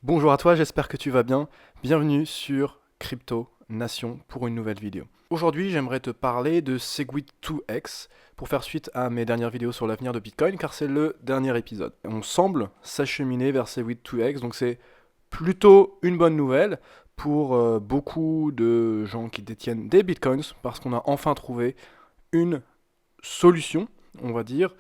Bonjour à toi, j'espère que tu vas bien. Bienvenue sur Crypto Nation pour une nouvelle vidéo. Aujourd'hui, j'aimerais te parler de Segwit2x pour faire suite à mes dernières vidéos sur l'avenir de Bitcoin car c'est le dernier épisode. On semble s'acheminer vers Segwit2x, donc c'est plutôt une bonne nouvelle pour beaucoup de gens qui détiennent des Bitcoins parce qu'on a enfin trouvé une solution, on va dire.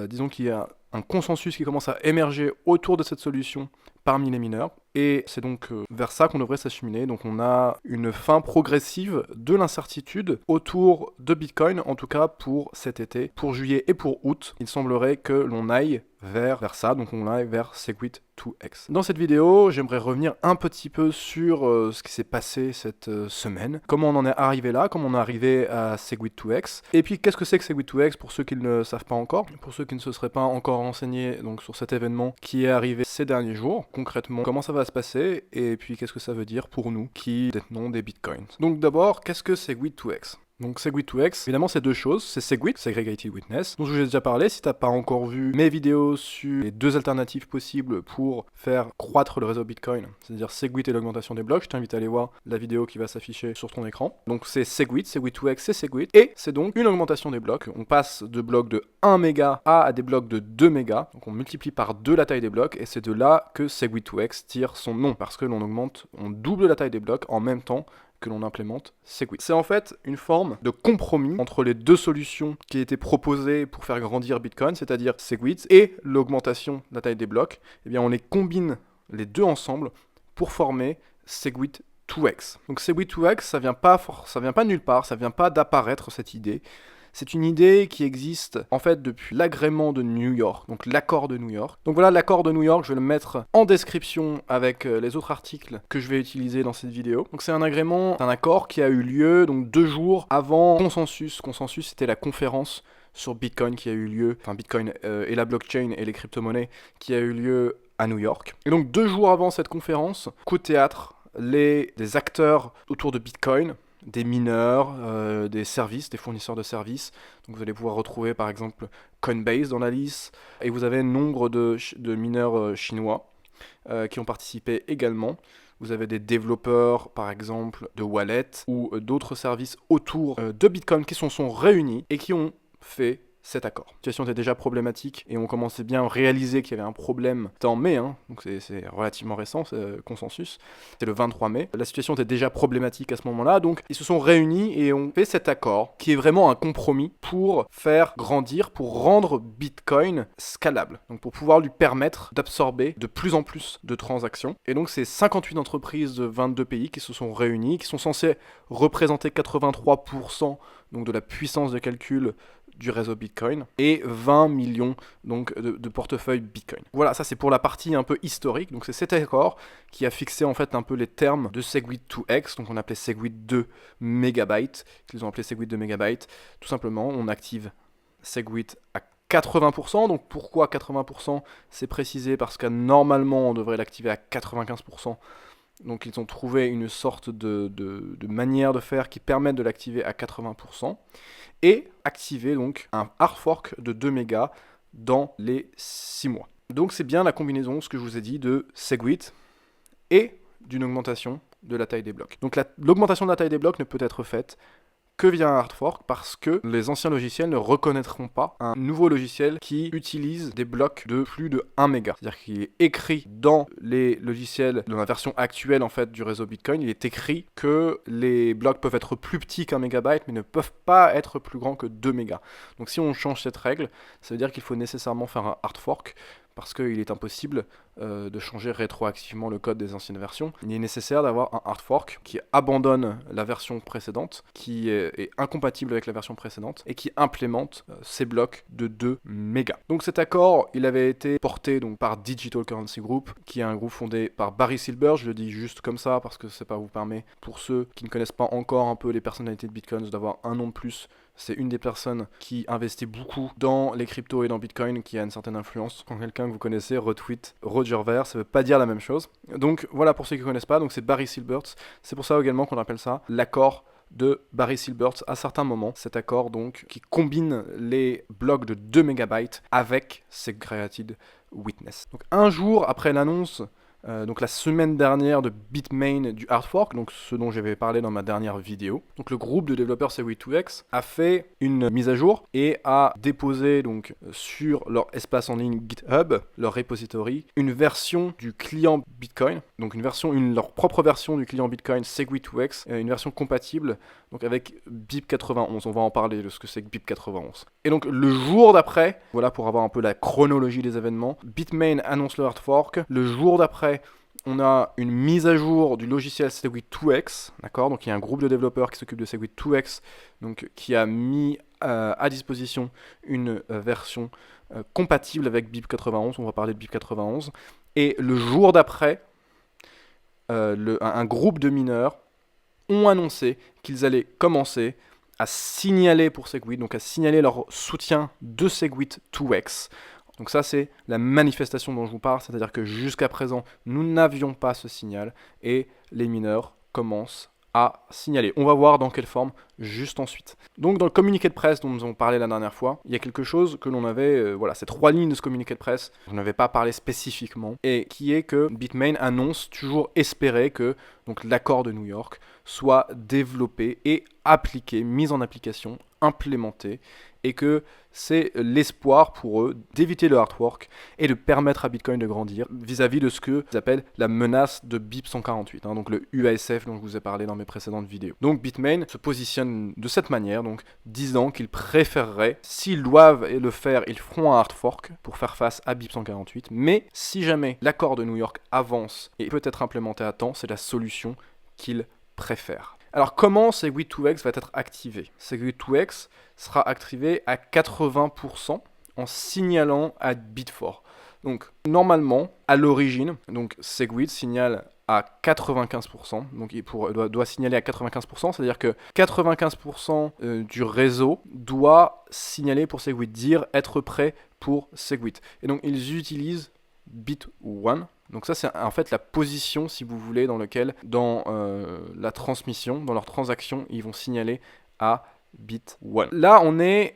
Disons qu'il y a un consensus qui commence à émerger autour de cette solution parmi les mineurs. Et c'est donc vers ça qu'on devrait s'acheminer. Donc on a une fin progressive de l'incertitude autour de Bitcoin, en tout cas pour cet été, pour juillet et pour août. Il semblerait que l'on aille vers ça, donc on aille vers Segwit2x. Dans cette vidéo, j'aimerais revenir un petit peu sur ce qui s'est passé cette semaine, comment on en est arrivé là, comment on est arrivé à Segwit2x, et puis qu'est-ce que c'est que Segwit2x pour ceux qui ne le savent pas encore, pour ceux qui ne se seraient pas encore renseignés donc, sur cet événement qui est arrivé ces derniers jours, concrètement, comment ça va se passer, et puis qu'est-ce que ça veut dire pour nous qui détenons des bitcoins. Donc d'abord, qu'est-ce que Segwit2x ? Donc Segwit2x, évidemment c'est deux choses, c'est Segwit, Segregated Witness, dont je vous ai déjà parlé. Si t'as pas encore vu mes vidéos sur les deux alternatives possibles pour faire croître le réseau Bitcoin, c'est-à-dire Segwit et l'augmentation des blocs, je t'invite à aller voir la vidéo qui va s'afficher sur ton écran. Donc c'est Segwit, Segwit2x c'est Segwit, et c'est donc une augmentation des blocs. On passe de blocs de 1 méga à des blocs de 2 mégas, donc on multiplie par 2 la taille des blocs, et c'est de là que Segwit2x tire son nom, parce que l'on augmente, on double la taille des blocs en même temps que l'on implémente Segwit. C'est en fait une forme de compromis entre les deux solutions qui étaient proposées pour faire grandir Bitcoin, c'est-à-dire Segwit et l'augmentation de la taille des blocs. Eh bien, on les combine les deux ensemble pour former Segwit2x. Donc Segwit2x, ça vient pas nulle part, ça vient pas d'apparaître cette idée. C'est une idée qui existe en fait depuis l'agrément de New York, donc l'accord de New York. Donc voilà, l'accord de New York, je vais le mettre en description avec les autres articles que je vais utiliser dans cette vidéo. Donc c'est un agrément, un accord qui a eu lieu donc 2 jours avant Consensus. Consensus, c'était la conférence sur Bitcoin qui a eu lieu, enfin Bitcoin et la blockchain et les crypto-monnaies qui a eu lieu à New York. Et donc 2 jours avant cette conférence, coup de théâtre, des acteurs autour de Bitcoin, des mineurs, des services, des fournisseurs de services. Donc vous allez pouvoir retrouver par exemple Coinbase dans la liste, et vous avez nombre de mineurs chinois qui ont participé également. Vous avez des développeurs par exemple de wallets ou d'autres services autour de Bitcoin qui se sont réunis et qui ont fait cet accord. La situation était déjà problématique et on commençait bien à réaliser qu'il y avait un problème. C'était en mai, donc c'est relativement récent, ce consensus. C'est le 23 mai. La situation était déjà problématique à ce moment-là, donc ils se sont réunis et ont fait cet accord qui est vraiment un compromis pour faire grandir, pour rendre Bitcoin scalable. Donc pour pouvoir lui permettre d'absorber de plus en plus de transactions. Et donc c'est 58 entreprises de 22 pays qui se sont réunies, qui sont censées représenter 83% donc de la puissance de calcul du réseau Bitcoin et 20 millions donc de portefeuilles Bitcoin. Voilà, ça c'est pour la partie un peu historique. Donc c'est cet accord qui a fixé en fait un peu les termes de Segwit2x, donc on appelait Segwit 2 MB, qu'ils ont appelé Segwit 2 MB. Tout simplement, on active Segwit à 80%, donc pourquoi 80%? C'est précisé parce que normalement on devrait l'activer à 95%. Donc ils ont trouvé une sorte de manière de faire qui permet de l'activer à 80% et activer donc un hard fork de 2 mégas dans les 6 mois. Donc c'est bien la combinaison, ce que je vous ai dit, de Segwit et d'une augmentation de la taille des blocs. Donc l'augmentation de la taille des blocs ne peut être faite que via un hard fork parce que les anciens logiciels ne reconnaîtront pas un nouveau logiciel qui utilise des blocs de plus de 1 méga. C'est-à-dire qu'il est écrit dans les logiciels, dans la version actuelle en fait du réseau Bitcoin, il est écrit que les blocs peuvent être plus petits qu'un mégabyte mais ne peuvent pas être plus grands que 2 mégas. Donc si on change cette règle, ça veut dire qu'il faut nécessairement faire un hard fork parce qu'il est impossible de changer rétroactivement le code des anciennes versions. Il est nécessaire d'avoir un hard fork qui abandonne la version précédente, qui est incompatible avec la version précédente, et qui implémente ces blocs de 2 mégas. Donc cet accord, il avait été porté donc, par Digital Currency Group, qui est un groupe fondé par Barry Silbert. Je le dis juste comme ça, parce que ça vous permet, pour ceux qui ne connaissent pas encore un peu les personnalités de Bitcoin, d'avoir un nom de plus. C'est une des personnes qui investit beaucoup dans les cryptos et dans Bitcoin, qui a une certaine influence. Quand quelqu'un que vous connaissez retweet Roger Ver, ça veut pas dire la même chose. Donc voilà pour ceux qui ne connaissent pas, donc c'est Barry Silbert. C'est pour ça également qu'on appelle ça l'accord de Barry Silbert à certains moments. Cet accord donc qui combine les blocs de 2 MB avec Segregated Witness. Donc un jour après l'annonce donc la semaine dernière de Bitmain du hard fork, donc ce dont j'avais parlé dans ma dernière vidéo. Donc le groupe de développeurs Segwit2x a fait une mise à jour et a déposé donc sur leur espace en ligne GitHub, leur repository, une version du client Bitcoin, donc leur propre version du client Bitcoin Segwit2x, une version compatible donc avec BIP91. On va en parler de ce que c'est que BIP91. Et donc le jour d'après, voilà pour avoir un peu la chronologie des événements, Bitmain annonce le hard fork. Le jour d'après, on a une mise à jour du logiciel Segwit2x, d'accord. Donc il y a un groupe de développeurs qui s'occupe de Segwit2x, donc qui a mis à disposition une version compatible avec BIP91. On va parler de BIP91. Et le jour d'après, un groupe de mineurs ont annoncé qu'ils allaient commencer à signaler pour Segwit, donc à signaler leur soutien de Segwit2x. Donc ça, c'est la manifestation dont je vous parle, c'est-à-dire que jusqu'à présent, nous n'avions pas ce signal et les mineurs commencent à signaler. On va voir dans quelle forme juste ensuite. Donc dans le communiqué de presse dont nous avons parlé la dernière fois, il y a quelque chose que l'on avait, voilà, ces 3 lignes de ce communiqué de presse, on n'avait pas parlé spécifiquement, et qui est que Bitmain annonce toujours espérer que donc l'accord de New York soit développé et appliqué, mis en application, implémenté, et que c'est l'espoir pour eux d'éviter le hard fork et de permettre à Bitcoin de grandir vis-à-vis de ce qu'ils appellent la menace de BIP 148, donc le UASF dont je vous ai parlé dans mes précédentes vidéos. Donc Bitmain se positionne de cette manière, donc disant qu'ils préféreraient, s'ils doivent le faire, ils feront un hard fork pour faire face à BIP 148, mais si jamais l'accord de New York avance et peut être implémenté à temps, c'est la solution qu'ils préfèrent. Alors comment Segwit2x va être activé? Segwit2x sera activé à 80% en signalant à Bit4. Donc normalement, à l'origine, donc Segwit signale à 95%, donc il doit signaler à 95%, c'est-à-dire que 95% du réseau doit signaler pour Segwit, dire être prêt pour Segwit. Et donc ils utilisent Bit1. Donc ça c'est en fait la position, si vous voulez, dans laquelle dans la transmission, dans leur transaction, ils vont signaler à Bit1. Là on est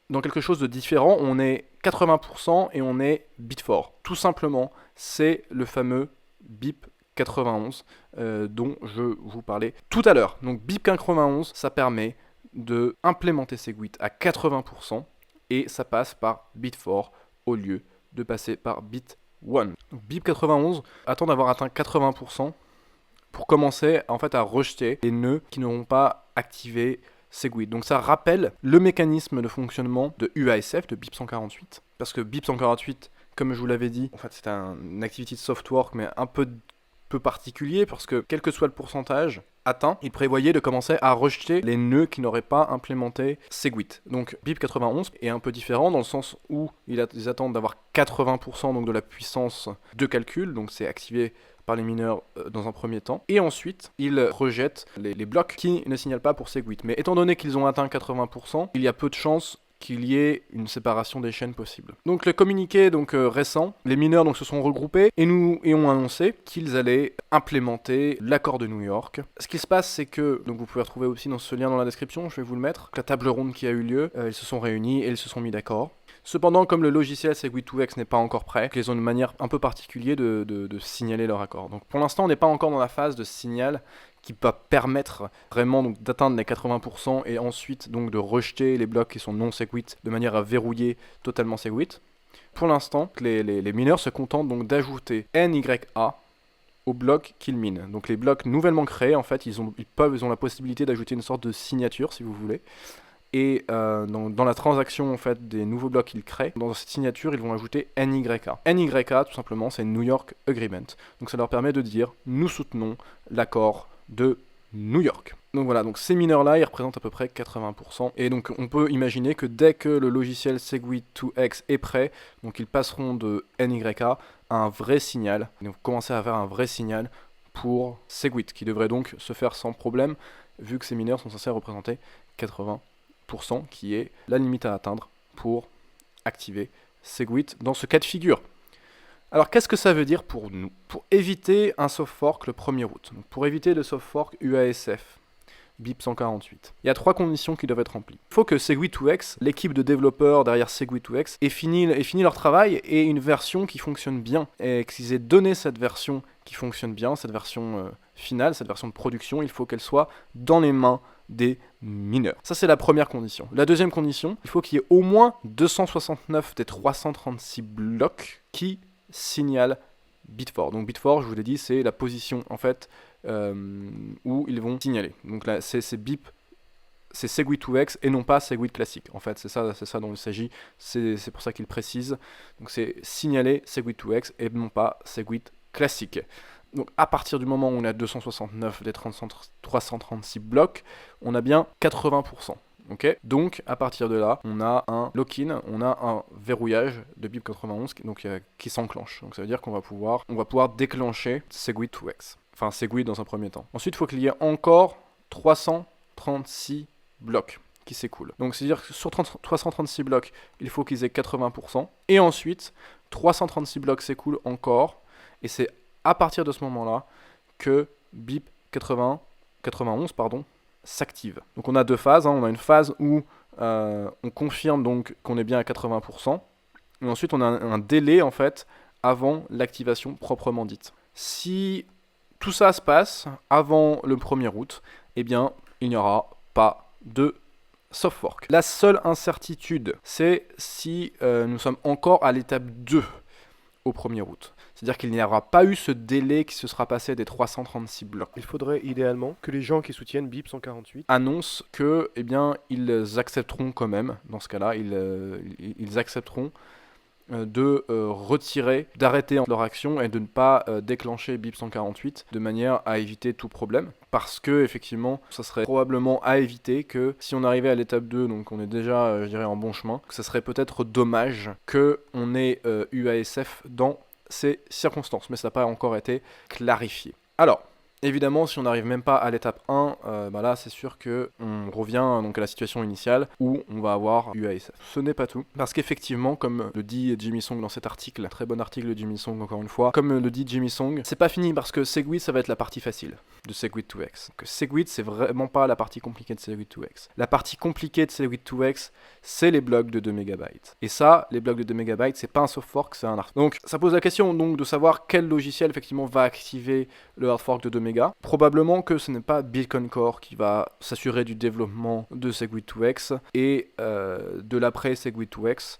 dans quelque chose de différent, on est 80% et on est Bit4. Tout simplement, c'est le fameux BIP91 dont je vous parlais tout à l'heure. Donc BIP91, ça permet de implémenter Segwit à 80% et ça passe par Bit4 au lieu de passer par Bit1. BIP91 attend d'avoir atteint 80% pour commencer en fait à rejeter les nœuds qui n'auront pas activé Segwit. Donc ça rappelle le mécanisme de fonctionnement de UASF, de BIP 148. Parce que BIP 148, comme je vous l'avais dit, en fait c'est une activity de soft work mais un peu particulier parce que quel que soit le pourcentage atteint, il prévoyait de commencer à rejeter les nœuds qui n'auraient pas implémenté Segwit. Donc BIP 91 est un peu différent dans le sens où ils attendent d'avoir 80% donc de la puissance de calcul, donc c'est activé par les mineurs dans un premier temps, et ensuite ils rejettent les blocs qui ne signalent pas pour Segwit. Mais étant donné qu'ils ont atteint 80%, il y a peu de chances qu'il y ait une séparation des chaînes possible. Donc le communiqué récent, les mineurs se sont regroupés et ont annoncé qu'ils allaient implémenter l'accord de New York. Ce qui se passe, c'est que, donc vous pouvez retrouver aussi dans ce lien dans la description, je vais vous le mettre, la table ronde qui a eu lieu, ils se sont réunis et ils se sont mis d'accord. Cependant, comme le logiciel Segwit2x n'est pas encore prêt, ils ont une manière un peu particulière de signaler leur accord. Donc pour l'instant, on n'est pas encore dans la phase de signal qui va permettre vraiment d'atteindre les 80% et ensuite de rejeter les blocs qui sont non Segwit de manière à verrouiller totalement Segwit. Pour l'instant, les mineurs se contentent d'ajouter NYA aux blocs qu'ils minent. Donc les blocs nouvellement créés, en fait, ils ont la possibilité d'ajouter une sorte de signature, si vous voulez. Et dans la transaction en fait, des nouveaux blocs qu'ils créent, dans cette signature, ils vont ajouter NYA. NYA, tout simplement, c'est New York Agreement. Donc ça leur permet de dire « nous soutenons l'accord de New York ». Donc voilà, donc ces mineurs-là, ils représentent à peu près 80%. Et donc on peut imaginer que dès que le logiciel Segwit2x est prêt, donc ils passeront de NYA à un vrai signal. Ils vont commencer à faire un vrai signal pour Segwit, qui devrait donc se faire sans problème, vu que ces mineurs sont censés représenter 80%, qui est la limite à atteindre pour activer Segwit dans ce cas de figure. Alors qu'est-ce que ça veut dire pour nous? Pour éviter un soft fork le 1er août, donc pour éviter le soft fork UASF BIP 148. Il y a 3 conditions qui doivent être remplies. Il faut que Segwit2x, l'équipe de développeurs derrière Segwit2x, ait fini leur travail et une version qui fonctionne bien. Et qu'ils aient donné cette version qui fonctionne bien, cette version finale, cette version de production, il faut qu'elle soit dans les mains des mineurs. Ça, c'est la première condition. La deuxième condition, il faut qu'il y ait au moins 269 des 336 blocs qui signalent Bit4. Donc Bit4, je vous l'ai dit, c'est la position en fait où ils vont signaler. Donc là, c'est BIP, c'est Segwit2x et non pas Segwit classique. En fait, c'est ça dont il s'agit. C'est pour ça qu'il précise. Donc c'est signaler Segwit2x et non pas Segwit classique. Donc à partir du moment où on a 269 des 336 blocs, on a bien 80%. Okay, donc à partir de là, on a un lock-in, on a un verrouillage de BIP 91 qui s'enclenche. Donc ça veut dire qu'on va pouvoir déclencher Segwit2x. Enfin Segwit dans un premier temps. Ensuite, il faut qu'il y ait encore 336 blocs qui s'écoulent. Donc c'est-à-dire que sur 336 blocs, il faut qu'ils aient 80%. Et ensuite, 336 blocs s'écoulent encore. Et c'est à partir de ce moment-là que BIP 91 s'active. Donc on a 2 phases. On a une phase où on confirme donc qu'on est bien à 80%. Et ensuite, on a un délai en fait avant l'activation proprement dite. Si tout ça se passe avant le 1er août, eh bien, il n'y aura pas de soft fork. La seule incertitude, c'est si nous sommes encore à l'étape 2 au 1er août. C'est-à-dire qu'il n'y aura pas eu ce délai qui se sera passé des 336 blocs. Il faudrait idéalement que les gens qui soutiennent BIP 148 annoncent que, eh bien, ils accepteront quand même, dans ce cas-là, ils accepteront de retirer, d'arrêter leur action et de ne pas déclencher BIP 148 de manière à éviter tout problème. Parce que, effectivement, ça serait probablement à éviter que si on arrivait à l'étape 2, donc on est déjà, je dirais, en bon chemin, que ça serait peut-être dommage qu'on ait UASF dans ces circonstances. Mais ça n'a pas encore été clarifié. Alors, évidemment, si on n'arrive même pas à l'étape 1, là c'est sûr qu'on revient donc à la situation initiale où on va avoir UASF. Ce n'est pas tout, parce qu'effectivement, comme le dit Jimmy Song dans cet article, très bon article de Jimmy Song encore une fois, comme le dit Jimmy Song, c'est pas fini parce que Segwit ça va être la partie facile de Segwit2x. Donc Segwit c'est vraiment pas la partie compliquée de Segwit2x. La partie compliquée de Segwit2x, c'est les blocs de 2 MB. Et ça, les blocs de 2 MB, c'est pas un soft fork, c'est un hard fork. Donc ça pose la question donc de savoir quel logiciel effectivement va activer le hard fork de 2 MB. Probablement que ce n'est pas Bitcoin Core qui va s'assurer du développement de Segwit2x et de l'après Segwit2x,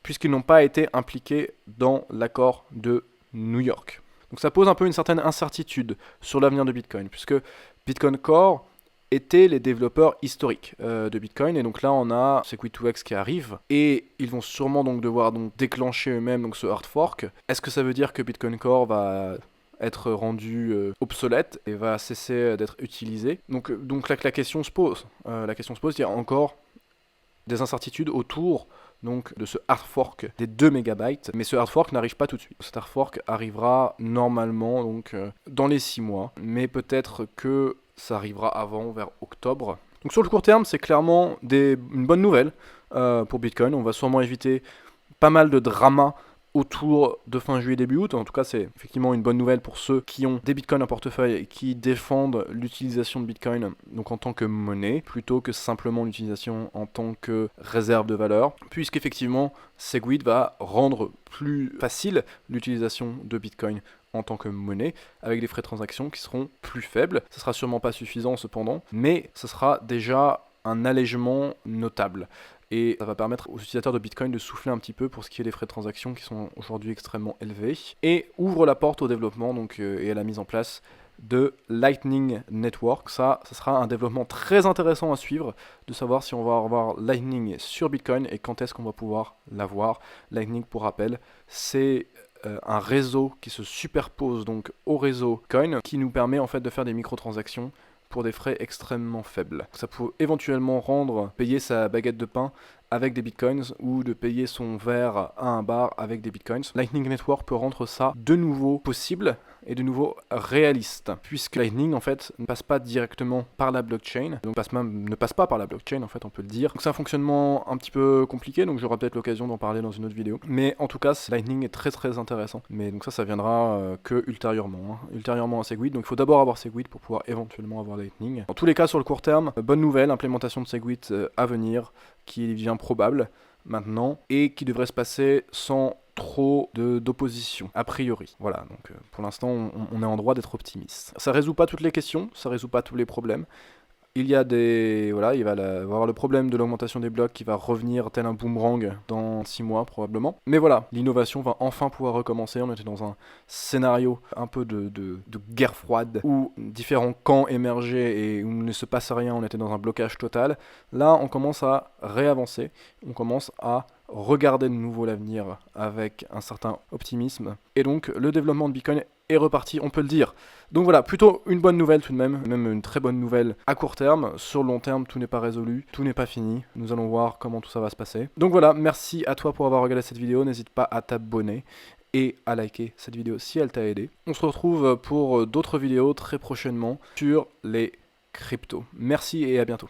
puisqu'ils n'ont pas été impliqués dans l'accord de New York. Donc ça pose un peu une certaine incertitude sur l'avenir de Bitcoin, puisque Bitcoin Core étaient les développeurs historiques de Bitcoin, et donc là on a Segwit2x qui arrive, et ils vont sûrement donc devoir déclencher eux-mêmes donc ce hard fork. Est-ce que ça veut dire que Bitcoin Core va être rendu obsolète et va cesser d'être utilisé? Donc là la question se pose. Il y a encore des incertitudes autour donc de ce hard fork des 2 MB, mais ce hard fork n'arrive pas tout de suite. Cet hard fork arrivera normalement donc dans les 6 mois, mais peut-être que ça arrivera avant, vers octobre. Donc sur le court terme, c'est clairement une bonne nouvelle pour Bitcoin. On va sûrement éviter pas mal de dramas autour de fin juillet, début août. En tout cas, c'est effectivement une bonne nouvelle pour ceux qui ont des bitcoins en portefeuille et qui défendent l'utilisation de bitcoin donc en tant que monnaie, plutôt que simplement l'utilisation en tant que réserve de valeur, puisqu'effectivement, Segwit va rendre plus facile l'utilisation de bitcoin en tant que monnaie, avec des frais de transaction qui seront plus faibles. Ce sera sûrement pas suffisant cependant, mais ce sera déjà un allègement notable. Et ça va permettre aux utilisateurs de Bitcoin de souffler un petit peu pour ce qui est des frais de transaction qui sont aujourd'hui extrêmement élevés. Et ouvre la porte au développement et à la mise en place de Lightning Network. Ça sera un développement très intéressant à suivre, de savoir si on va avoir Lightning sur Bitcoin et quand est-ce qu'on va pouvoir l'avoir. Lightning, pour rappel, c'est un réseau qui se superpose donc au réseau Coin, qui nous permet en fait de faire des microtransactions pour des frais extrêmement faibles. Ça peut éventuellement payer sa baguette de pain avec des bitcoins ou de payer son verre à un bar avec des bitcoins. Lightning Network peut rendre ça de nouveau possible est de nouveau réaliste, puisque Lightning en fait ne passe pas directement par la blockchain, donc ne passe pas par la blockchain en fait, on peut le dire. Donc c'est un fonctionnement un petit peu compliqué, donc j'aurai peut-être l'occasion d'en parler dans une autre vidéo. Mais en tout cas, Lightning est très intéressant. Mais donc ça viendra que ultérieurement, ultérieurement à Segwit. Donc il faut d'abord avoir Segwit pour pouvoir éventuellement avoir Lightning. Dans tous les cas, sur le court terme, bonne nouvelle, implémentation de Segwit à venir, qui devient probable maintenant, et qui devrait se passer sans trop d'opposition, a priori. Voilà, donc pour l'instant, on est en droit d'être optimiste. Ça résout pas toutes les questions, ça résout pas tous les problèmes. Il y a des... Voilà, il va y avoir le problème de l'augmentation des blocs qui va revenir tel un boomerang dans 6 mois probablement. Mais voilà, l'innovation va enfin pouvoir recommencer. On était dans un scénario un peu de guerre froide où différents camps émergeaient et où il ne se passe rien, on était dans un blocage total. Là, on commence à réavancer, on commence à regarder de nouveau l'avenir avec un certain optimisme. Et donc, le développement de Bitcoin est reparti, on peut le dire. Donc voilà, plutôt une bonne nouvelle tout de même une très bonne nouvelle à court terme. Sur le long terme, tout n'est pas résolu, tout n'est pas fini. Nous allons voir comment tout ça va se passer. Donc voilà, merci à toi pour avoir regardé cette vidéo. N'hésite pas à t'abonner et à liker cette vidéo si elle t'a aidé. On se retrouve pour d'autres vidéos très prochainement sur les cryptos. Merci et à bientôt.